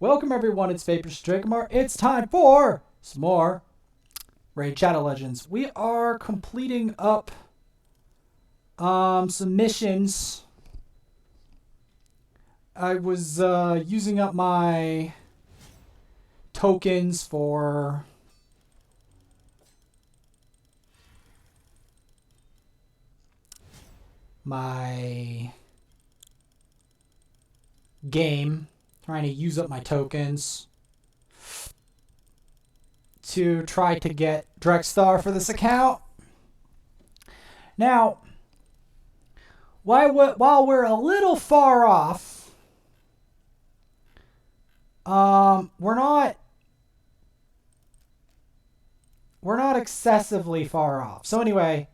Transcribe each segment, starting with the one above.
Welcome everyone, it's Vapor Strigmar. It's time for some more Shadow Legends. We are completing up some missions. I was using up my tokens for my game, trying to use up my tokens to try to get Drexstar for this account. Now, while we're a little far off, we're not excessively far off. So anyway,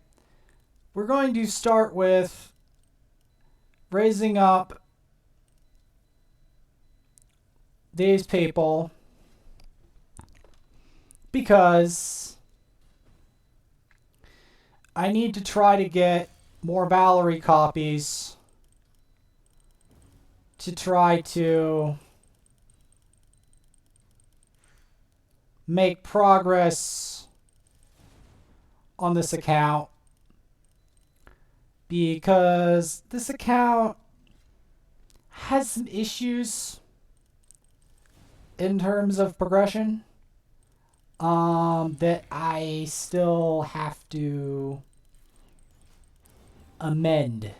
we're going to start with raising up these people because I need to try to get more Valerie copies to try to make progress on this account, because this account has some issues in terms of progression that I still have to amend.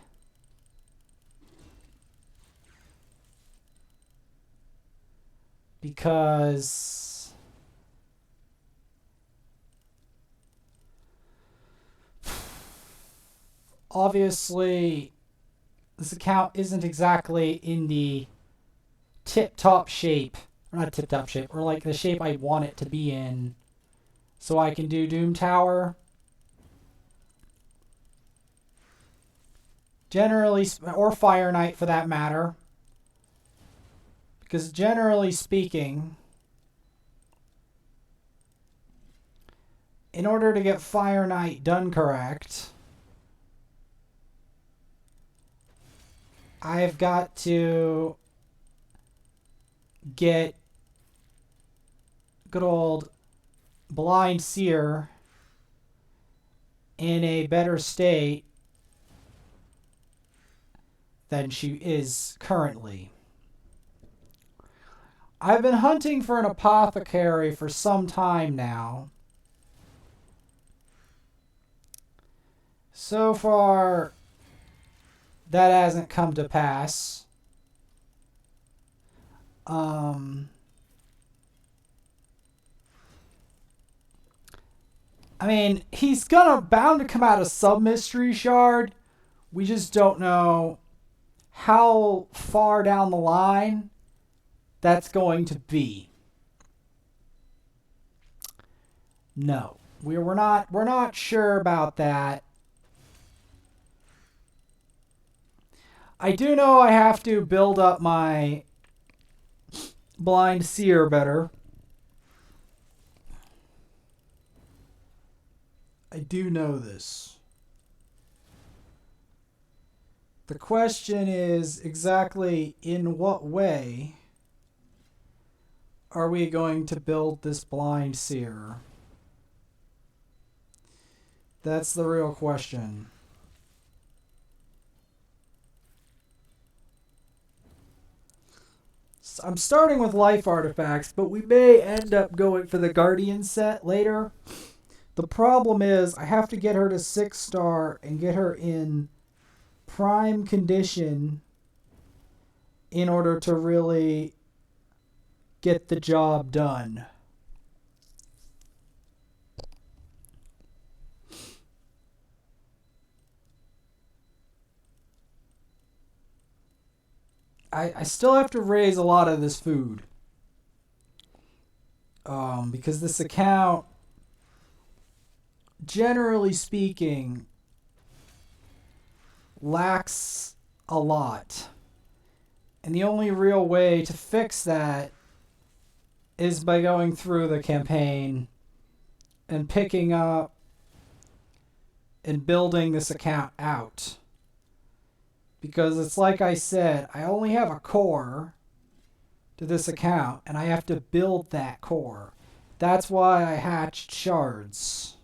Because obviously this account isn't exactly in the tip-top shape. Or not tip-top shape, or like the shape I want it to be in, so I can do Doom Tower. Generally, or Fire Knight for that matter. Because generally speaking, in order to get Fire Knight done correct, I've got to get good old Blind Seer in a better state than she is currently. I've been hunting for an apothecary for some time now. So far, that hasn't come to pass. I mean, he's bound to come out a sub-mystery shard. We just don't know how far down the line that's going to be. No, we're not sure about that. I do know I have to build up my Blind Seer better. I do know this. The question is exactly in what way are we going to build this Blind Seer? That's the real question. I'm starting with life artifacts, but we may end up going for the Guardian set later. The problem is I have to get her to 6-star and get her in prime condition in order to really get the job done. I still have to raise a lot of this food. Because this account, generally speaking, lacks a lot. And the only real way to fix that is by going through the campaign and picking up and building this account out. Because it's like I said, I only have a core to this account, and I have to build that core. That's why I hatched shards.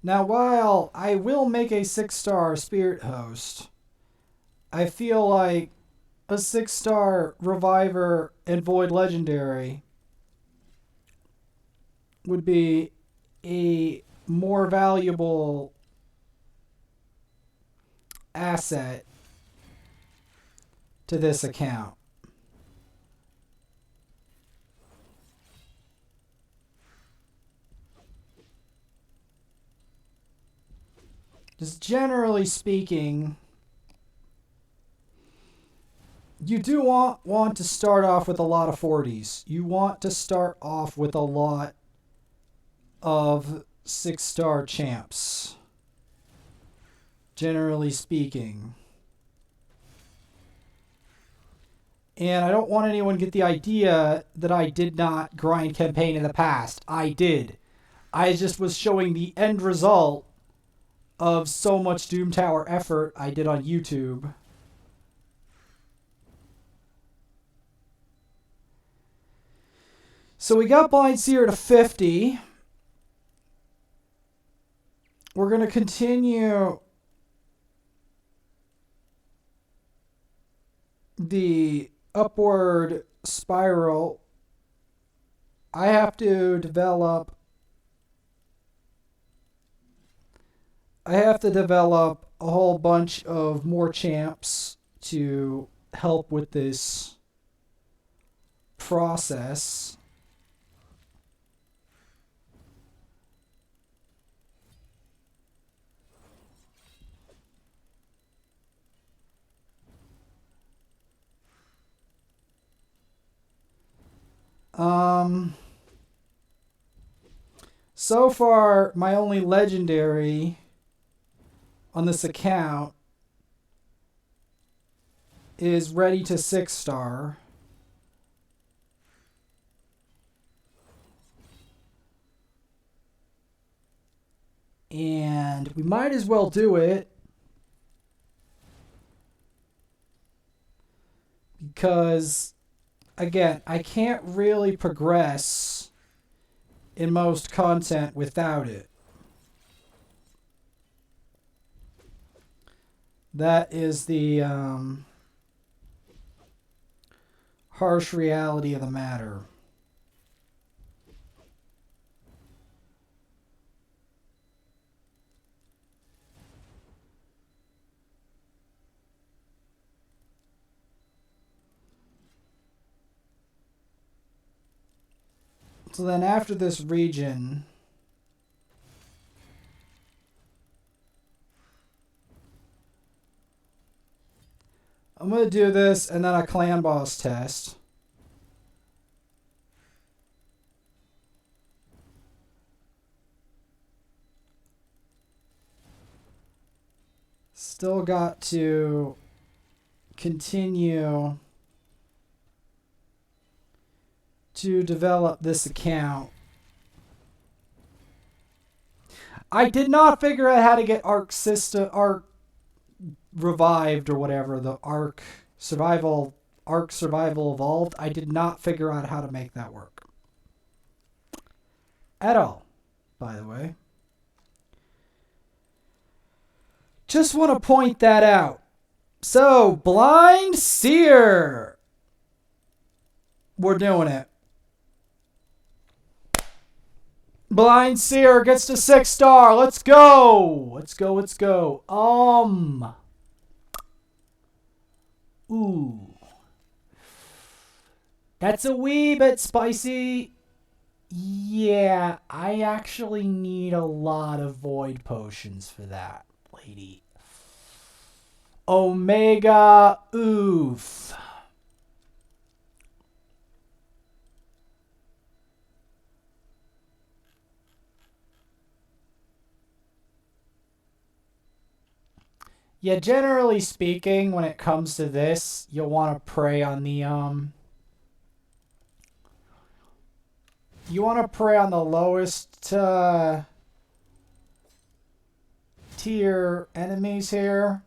Now, while I will make a 6-star Spirit Host, I feel like a 6-star Reviver and Void Legendary would be a more valuable asset to this account. Just generally speaking, you do want to start off with a lot of 40s. You want to start off with a lot of 6-star champs, generally speaking. And I don't want anyone to get the idea that I did not grind campaign in the past. I did. I just was showing the end result of so much Doom Tower effort I did on YouTube. So we got Blind Seer to 50. We're going to continue the upward spiral. I have to develop a whole bunch of more champs to help with this process. So far, my only legendary on this account is ready to 6-star. And we might as well do it because, again, I can't really progress in most content without it. That is the harsh reality of the matter. So then after this region, I'm going to do this and then a clan boss test. Still got to continue to develop this account. I did not figure out how to get Arc revived or whatever, the Arc survival evolved. I did not figure out how to make that work at all, by the way. Just want to point that out. So, Blind Seer. We're doing it. Blind Seer gets to 6-star. Let's go. Let's go. Let's go. Ooh. That's a wee bit spicy. Yeah, I actually need a lot of void potions for that, lady. Omega oof. Yeah, generally speaking, when it comes to this, you'll want to prey on the you want to prey on the lowest tier enemies here.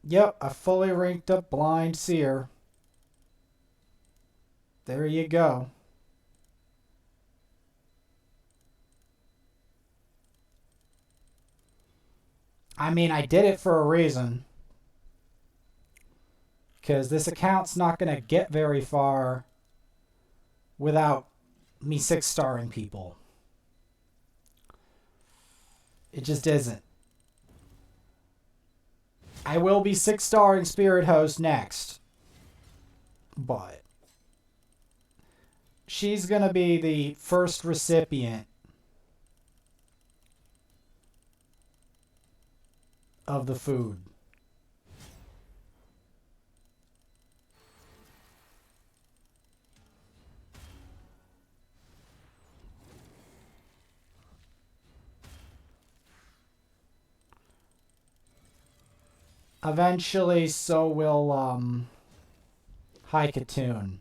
Yep, I fully ranked up Blind Seer. There you go. I mean, I did it for a reason. Because this account's not going to get very far without me 6-starring people. It just isn't. I will be 6-starring Spirit Host next. But she's going to be the first recipient of the food. Eventually, so will Haikatoon.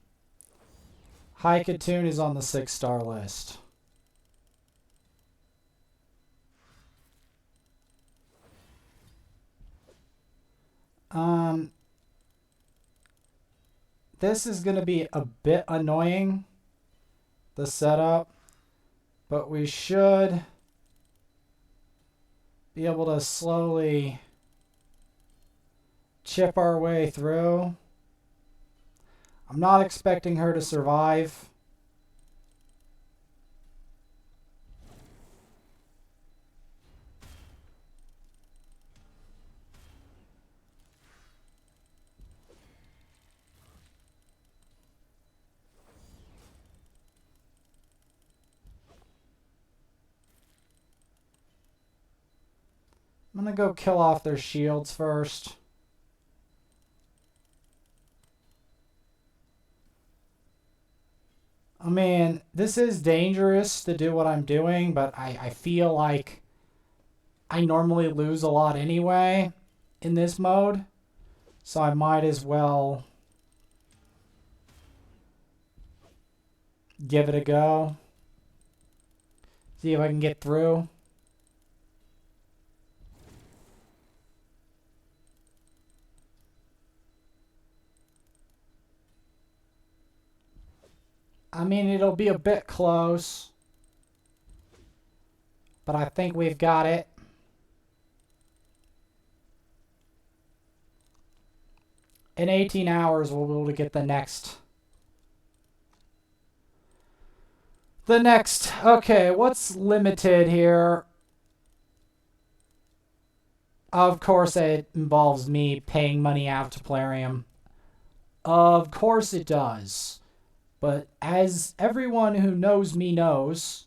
Haikatoon is on the 6-star list. This is going to be a bit annoying, the setup, but we should be able to slowly chip our way through. I'm not expecting her to survive. I'm gonna go kill off their shields first. I mean, this is dangerous to do what I'm doing, but I feel like I normally lose a lot anyway in this mode. So I might as well give it a go. See if I can get through. I mean, it'll be a bit close, but I think we've got it. In 18 hours, we'll be able to get the next. Okay, what's limited here? Of course, it involves me paying money out to Plarium. Of course it does. But as everyone who knows me knows,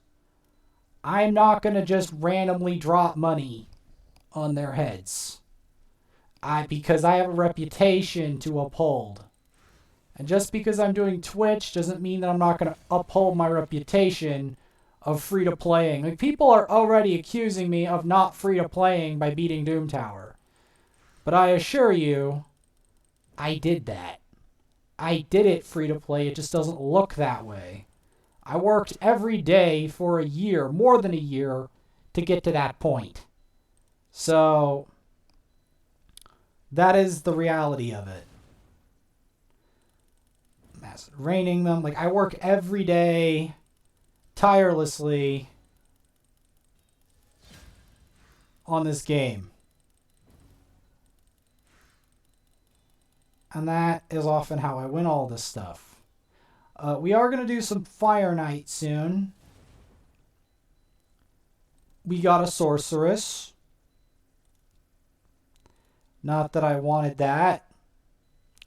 I'm not going to just randomly drop money on their heads. Because I have a reputation to uphold. And just because I'm doing Twitch doesn't mean that I'm not going to uphold my reputation of free-to-playing. Like, people are already accusing me of not free-to-playing by beating Doom Tower. But I assure you, I did that. I did it free-to-play, it just doesn't look that way. I worked every day for a year, more than a year, to get to that point. So, that is the reality of it. Raining them, like, I work every day, tirelessly, on this game. And that is often how I win all this stuff. We are going to do some Fire Knight soon. We got a Sorceress. Not that I wanted that.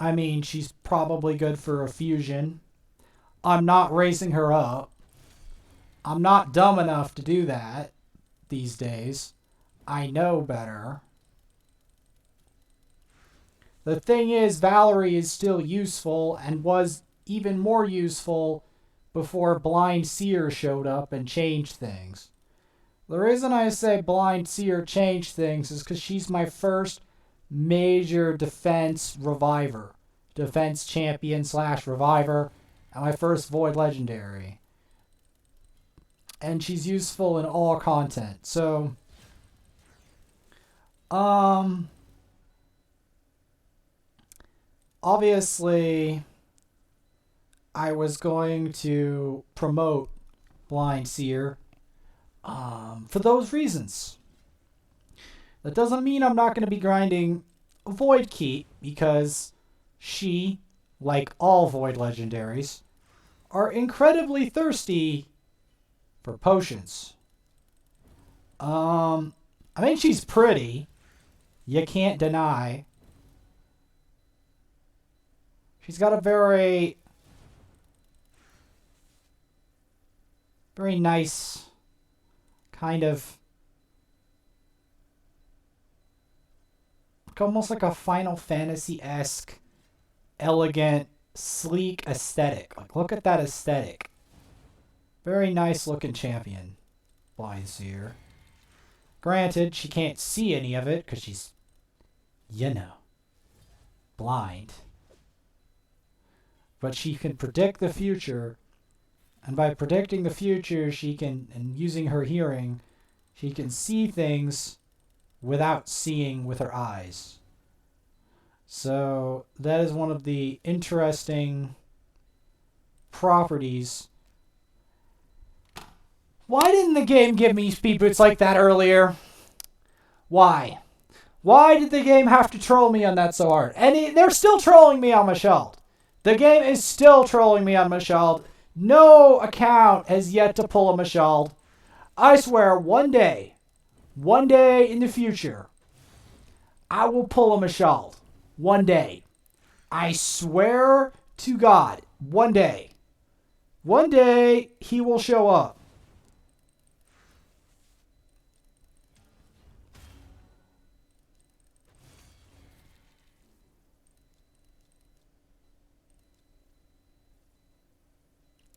I mean, she's probably good for a fusion. I'm not raising her up. I'm not dumb enough to do that these days. I know better. The thing is, Valerie is still useful and was even more useful before Blind Seer showed up and changed things. The reason I say Blind Seer changed things is because she's my first major defense reviver. Defense champion / reviver. And my first Void Legendary. And she's useful in all content. So, obviously, I was going to promote Blind Seer for those reasons. That doesn't mean I'm not going to be grinding Void Keep, because she, like all Void Legendaries, are incredibly thirsty for potions. I mean, she's pretty. You can't deny. She's got a very nice kind of almost like a Final Fantasy-esque, elegant, sleek aesthetic. Like, look at that aesthetic. Very nice looking champion, Blind Seer. Granted, she can't see any of it because she's, blind. But she can predict the future, and by predicting the future, she can, and using her hearing, she can see things without seeing with her eyes. So that is one of the interesting properties. Why didn't the game give me speed boots like that earlier? Why? Why did the game have to troll me on that so hard? And they're still trolling me on Michelle. The game is still trolling me on Michelle. No account has yet to pull a Michelle. I swear, one day in the future, I will pull a Michelle. One day. I swear to God, one day. One day, he will show up.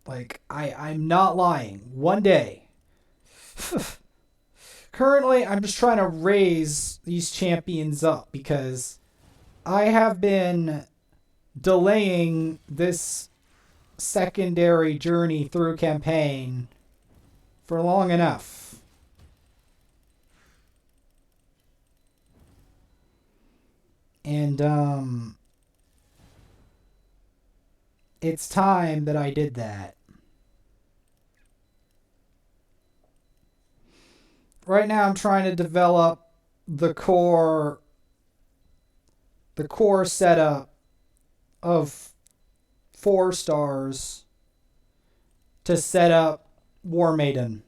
Like, I'm not lying. One day. Currently, I'm just trying to raise these champions up because I have been delaying this secondary journey through campaign for long enough. And, it's time that I did that. Right now I'm trying to develop the core setup of 4 stars to set up War Maiden.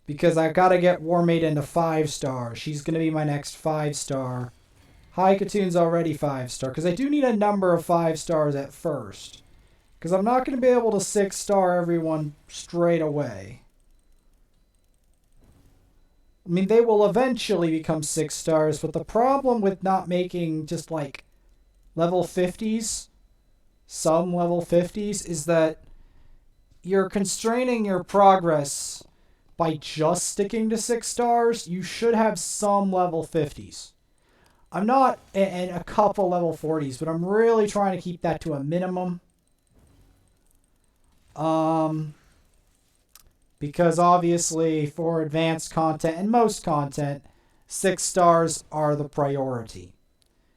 Because I've got to get War Maiden to 5 stars. She's going to be my next 5 star. High Katoon's already 5 star. Because I do need a number of 5 stars at first. Because I'm not going to be able to 6 star everyone straight away. I mean, they will eventually become 6 stars, but the problem with not making just like level 50s, some level 50s, is that you're constraining your progress by just sticking to 6 stars. You should have some level 50s. I'm not, and a couple level 40s, but I'm really trying to keep that to a minimum. Because obviously for advanced content and most content, 6 stars are the priority.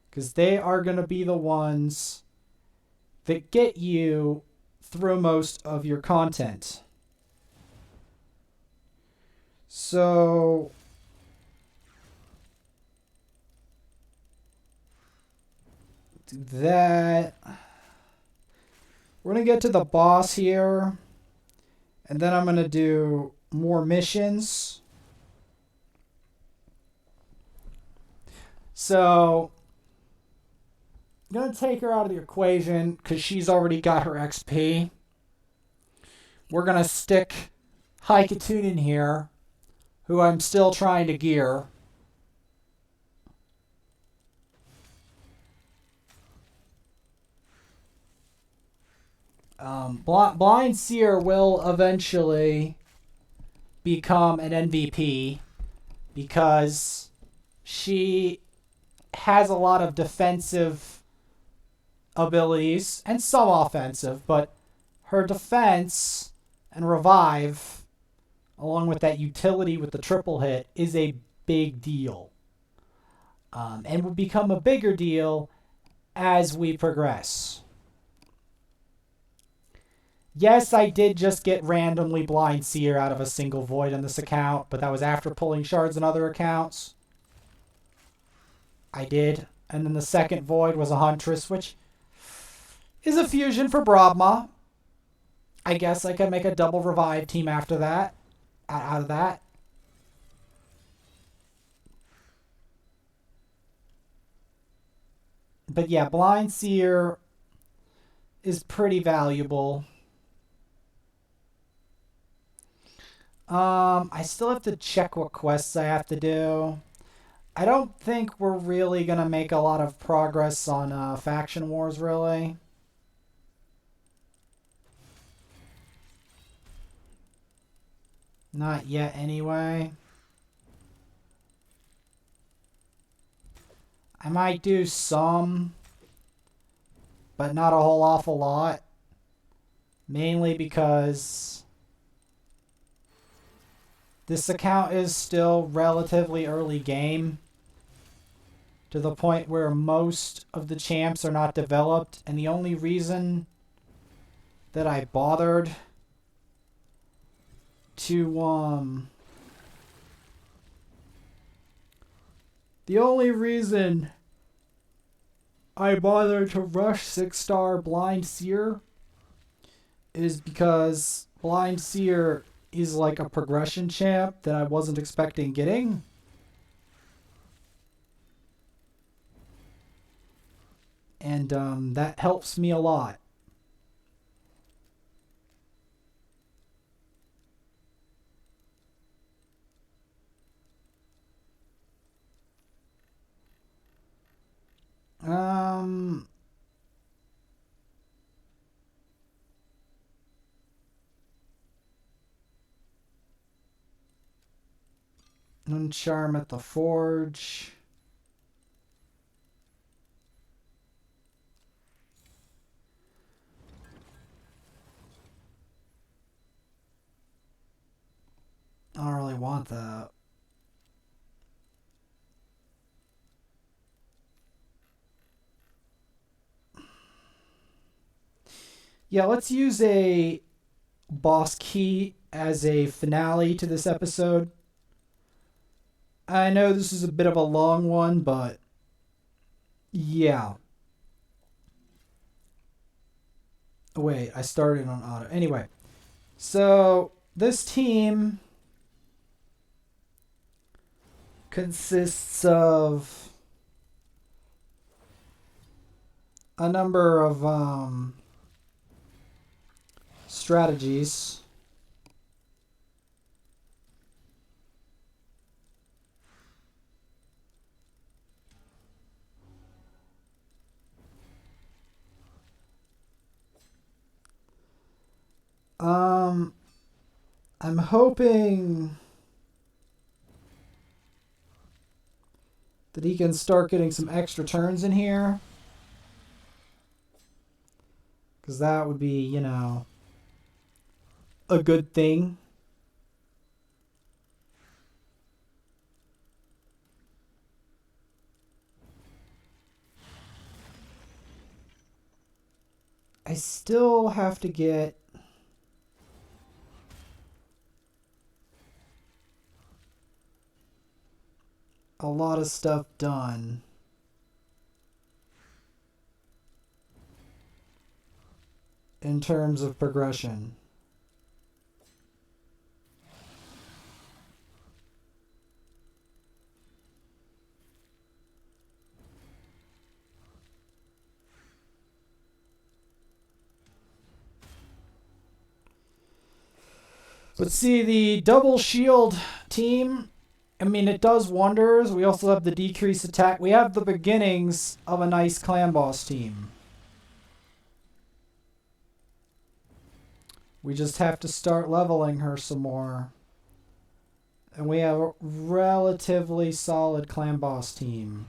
Because they are going to be the ones that get you through most of your content. So that we're going to get to the boss here. And then I'm going to do more missions. So I'm going to take her out of the equation because she's already got her XP. We're going to stick High Katoon in here, who I'm still trying to gear. Blind Seer will eventually become an MVP because she has a lot of defensive abilities and some offensive, but her defense and revive, along with that utility with the triple hit, is a big deal. And will become a bigger deal as we progress. Yes, I did just get randomly Blind Seer out of a single void on this account, but that was after pulling shards in other accounts. I did. And then the second void was a Huntress, which is a fusion for Brahma. I guess I could make a double revive team after that. Out of that. But yeah, Blind Seer is pretty valuable. I still have to check what quests I have to do. I don't think we're really going to make a lot of progress on Faction Wars, really. Not yet, anyway. I might do some, but not a whole awful lot. Mainly because this account is still relatively early game, to the point where most of the champs are not developed, and the only reason that I bothered to the only reason I bothered to rush 6-star Blind Seer is because Blind Seer is like a progression champ that I wasn't expecting getting. And that helps me a lot. Uncharm at the Forge. I don't really want that. Yeah, let's use a boss key as a finale to this episode. I know this is a bit of a long one, but yeah. Wait, I started on auto. Anyway, so this team consists of a number of strategies. I'm hoping that he can start getting some extra turns in here. Because that would be, you know, a good thing. I still have to get a lot of stuff done. In terms of progression. But see, the double shield team, I mean, it does wonders. We also have the decreased attack. We have the beginnings of a nice clan boss team. We just have to start leveling her some more. And we have a relatively solid clan boss team.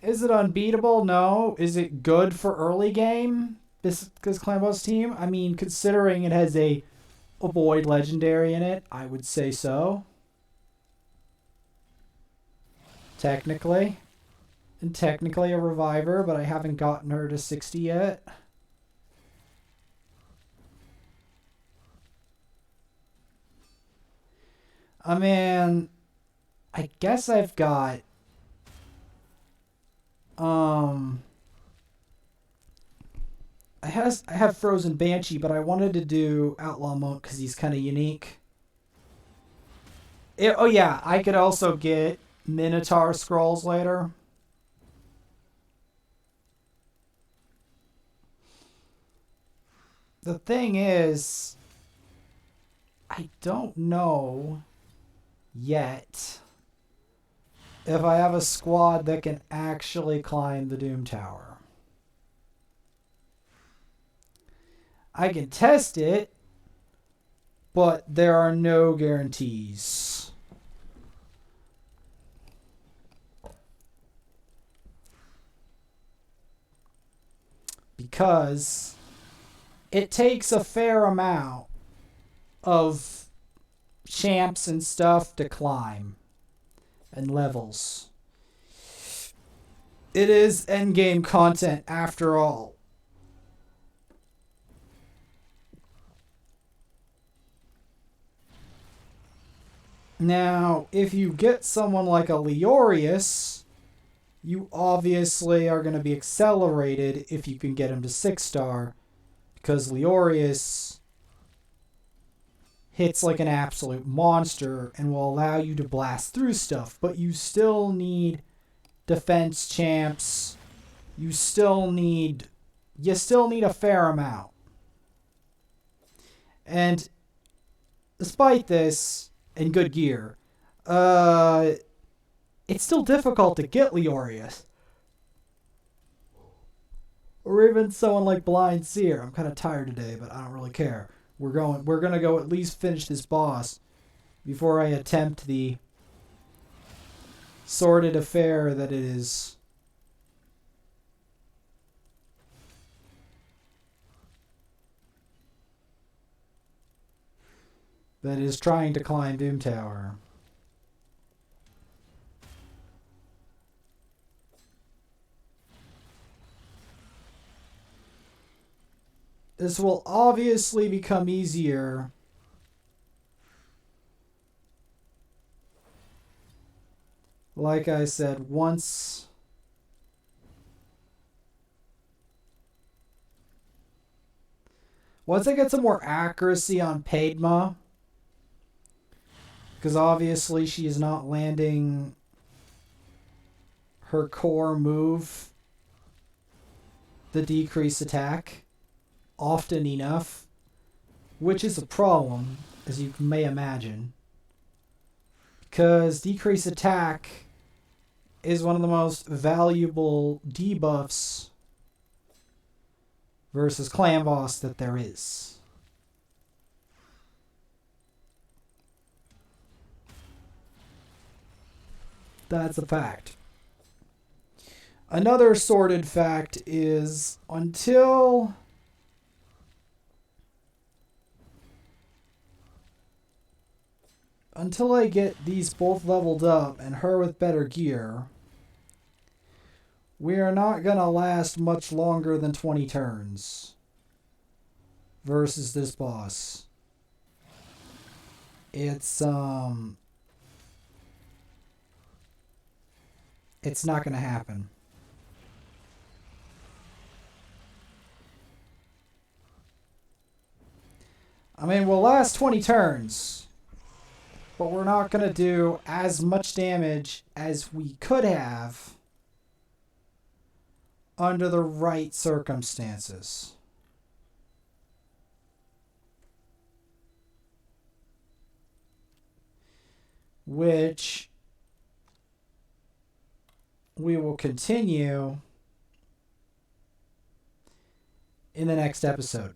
Is it unbeatable? No. Is it good for early game? This Clan Boss team? I mean, considering it has a Void Legendary in it, I would say so. Technically. And technically a Reviver, but I haven't gotten her to 60 yet. I mean, I guess I've got... I have Frozen Banshee, but I wanted to do Outlaw Monk because he's kind of unique. Oh yeah, I could also get Minotaur Scrolls later. The thing is, I don't know yet if I have a squad that can actually climb the Doom Tower. I can test it, but there are no guarantees. Because it takes a fair amount of champs and stuff to climb and levels. It is endgame content after all. Now, if you get someone like a Leorius, you obviously are going to be accelerated if you can get him to 6-star, because Leorius hits like an absolute monster and will allow you to blast through stuff, but you still need defense champs. You still need a fair amount. And despite this, and good gear, it's still difficult to get Leorius. Or even someone like Blind Seer. I'm kind of tired today, but I don't really care. We're gonna go at least finish this boss before I attempt the sordid affair that it is. That is trying to climb Doom Tower. This will obviously become easier like I said, once I get some more accuracy on Padma, because obviously she is not landing her core move, the decrease attack, often enough, which is a problem, as you may imagine, because decrease attack is one of the most valuable debuffs versus Clan Boss that there is. That's a fact. Another sordid fact is until I get these both leveled up and her with better gear, we are not going to last much longer than 20 turns versus this boss. It's not going to happen. I mean, we'll last 20 turns, but we're not going to do as much damage as we could have under the right circumstances. Which we will continue in the next episode.